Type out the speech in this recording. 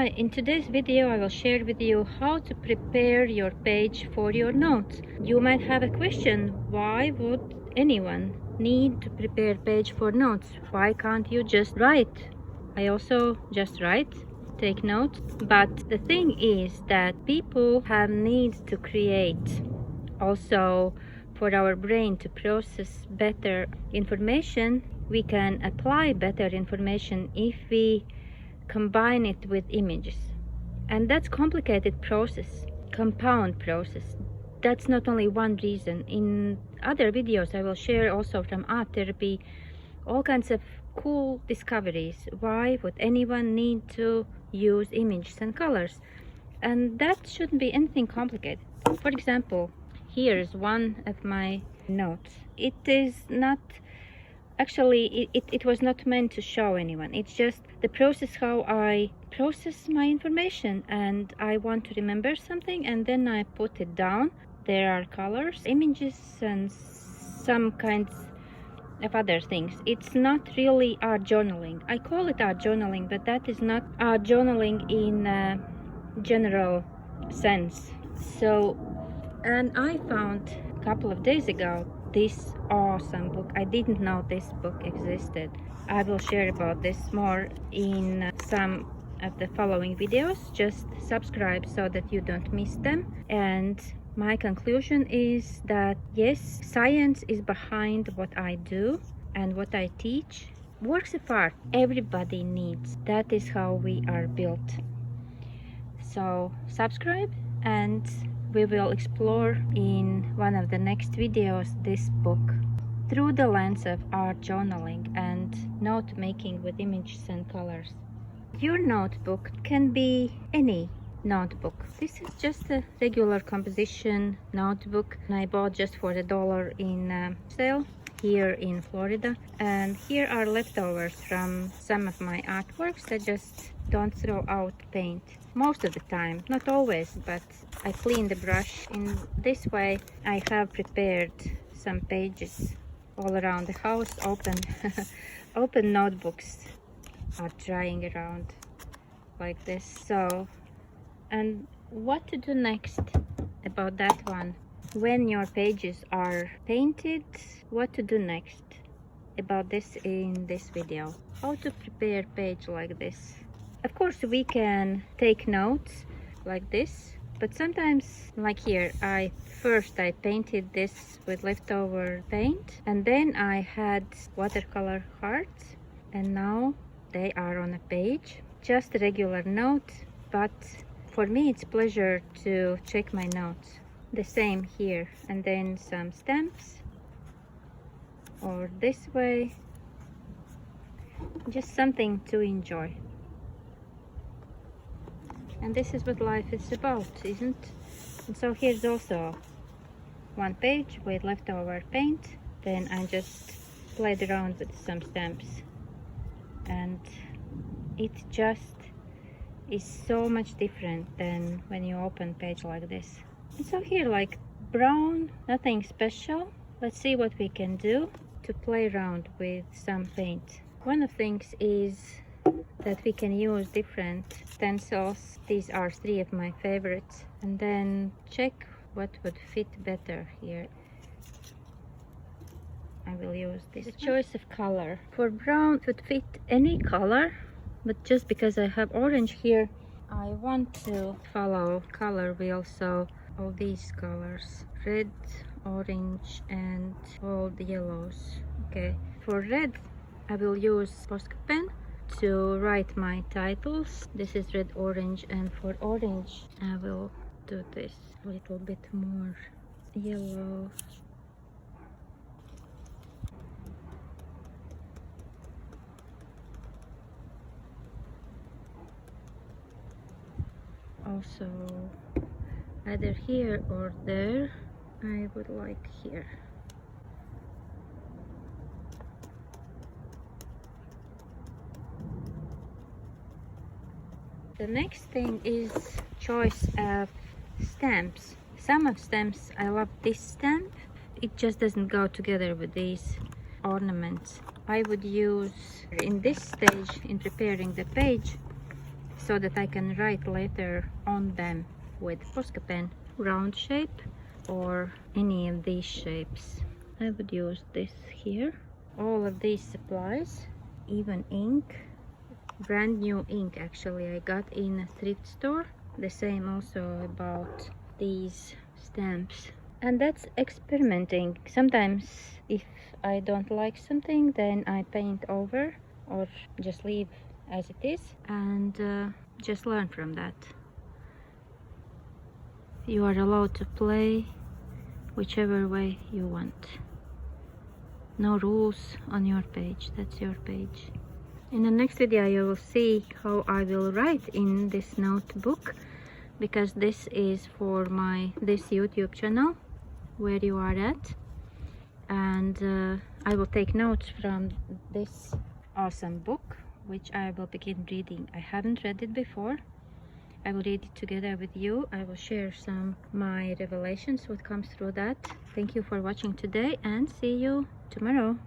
in today's video I will share with you how to prepare your page for your notes. You might have a question, why would anyone need to prepare page for notes? Why can't you just write? I also just write, take notes, but the thing is that people have needs to create. Also, for our brain to process better information, we can apply better information if we combine it with images. And that's complicated process, compound process. That's not only one reason. In other videos I will share also from art therapy all kinds of cool discoveries. Why would anyone need to use images and colors? And that shouldn't be anything complicated. For example, here's one of my notes. It is not actually, it was not meant to show anyone. It's just the process how I process my information, and I want to remember something and then I put it down. There are colors, images, and some kinds of other things. It's not really art journaling. I call it art journaling, but that is not art journaling in a general sense. So, and I found a couple of days ago this awesome book. I didn't know this book existed. I will share about this more in some of the following videos. Just subscribe so that you don't miss them. And my conclusion is that yes, science is behind what I do and what I teach. Works of art everybody needs. That is how we are built. So subscribe, and we will explore in one of the next videos this book through the lens of art journaling and note making with images and colors. Your notebook can be any notebook. This is just a regular composition notebook I bought just for $1 in sale here in Florida, and here are leftovers from some of my artworks. I just don't throw out paint most of the time, not always, but I clean the brush. In this way I have prepared some pages all around the house. Open notebooks are drying around like this. So, and what to do next about that one? When your pages are painted, what to do next? About this in this video. How to prepare page like this. Of course we can take notes like this, but sometimes, like here, I painted this with leftover paint, and then I had watercolor hearts, and now they are on a page. Just a regular note, but for me it's pleasure to check my notes. The same here, and then some stamps, or this way, just something to enjoy. And this is what life is about, isn't it? And so here's also one page with leftover paint. Then I just played around with some stamps, and it just is so much different than when you open page like this. And so here, like brown, nothing special. Let's see what we can do to play around with some paint. One of the things is that we can use different stencils. These are 3 of my favorites, and then check what would fit better here. I will use this. The choice of color for brown, it would fit any color, but just because I have orange here, I want to follow color wheel. So all these colors, red, orange, and all the yellows. Okay, for red I will use Posca pen to write my titles. This is red, orange, and for orange I will do this a little bit more yellow. Also either here or there. I would like here. The next thing is choice of stamps. Some of stamps, I love this stamp. It just doesn't go together with these ornaments. I would use, in this stage in preparing the page, so that I can write later on them with Posca pen. Round shape or any of these shapes. I would use this here. All of these supplies, even ink, brand new ink actually I got in a thrift store. The same also about these stamps. And that's experimenting. Sometimes if I don't like something, then I paint over or just leave as it is and just learn from that. You are allowed to play whichever way you want. No rules on your page, that's your page. In the next video you will see how I will write in this notebook, because this is for this YouTube channel where you are at, and I will take notes from this awesome book which I will begin reading. I haven't read it before. I will read it together with you. I will share some my revelations, what comes through that. Thank you for watching today, and see you tomorrow.